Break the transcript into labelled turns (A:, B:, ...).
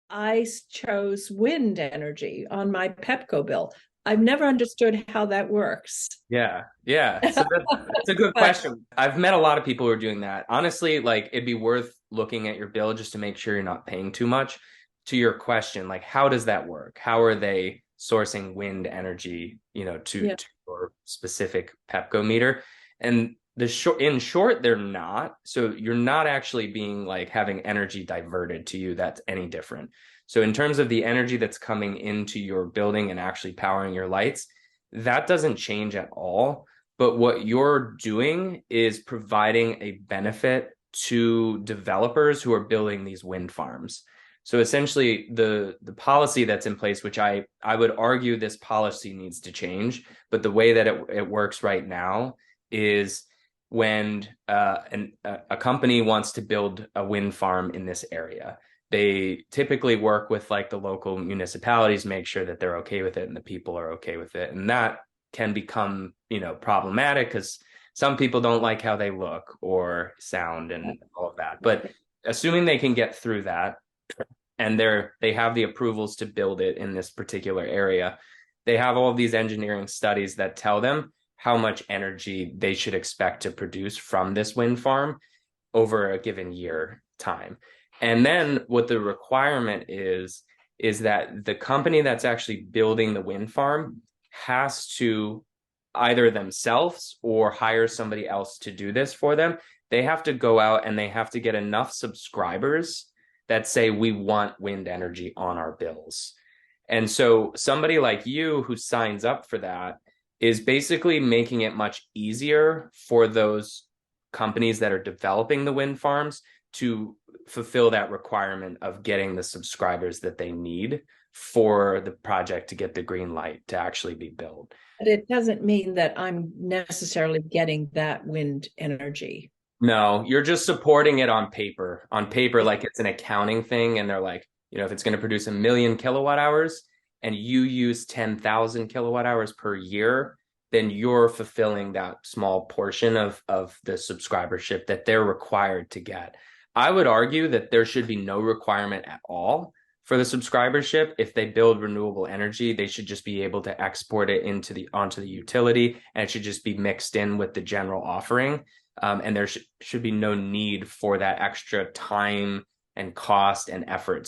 A: I chose wind energy on my Pepco bill. I've never understood how that works.
B: Yeah, yeah. So that's a good
A: But
B: question. I've met a lot of people who are doing that. Honestly, like it'd be worth looking at your bill just to make sure you're not paying too much. To your question, like how does that work? How are they sourcing wind energy,
A: yeah,
B: to your specific Pepco meter? And in short, they're not. So you're not actually being like having energy diverted to you that's any different. So in terms of the energy that's coming into your building and actually powering your lights, that doesn't change at all. But what you're doing is providing a benefit to developers who are building these wind farms. So essentially, the policy that's in place, which I would argue this policy needs to change, but the way that it works right now is when a company wants to build a wind farm in this area, they typically work with like the local municipalities, make sure that they're okay with it and the people are okay with it. And that can become, problematic because some people don't like how they look or sound and all of that. But assuming they can get through that and they have the approvals to build it in this particular area, they have all of these engineering studies that tell them how much energy they should expect to produce from this wind farm over a given year time. And then what the requirement is that the company that's actually building the wind farm has to either themselves or hire somebody else to do this for them. They have to go out and they have to get enough subscribers that say, we want wind energy on our bills. And so somebody like you who signs up for that is basically making it much easier for those companies that are developing the wind farms to fulfill that requirement of getting the subscribers that they need for the project to get the green light to actually be built.
A: it doesn't mean that I'm necessarily getting that wind energy.
B: No, you're just supporting it on paper. On paper, like it's an accounting thing, and they're like, if it's going to produce 1 million kilowatt hours and you use 10,000 kilowatt hours per year, then you're fulfilling that small portion of the subscribership that they're required to get. I would argue that there should be no requirement at all for the subscribership. If they build renewable energy, they should just be able to export it onto the utility, and it should just be mixed in with the general offering. And there should be no need for that extra time and cost and effort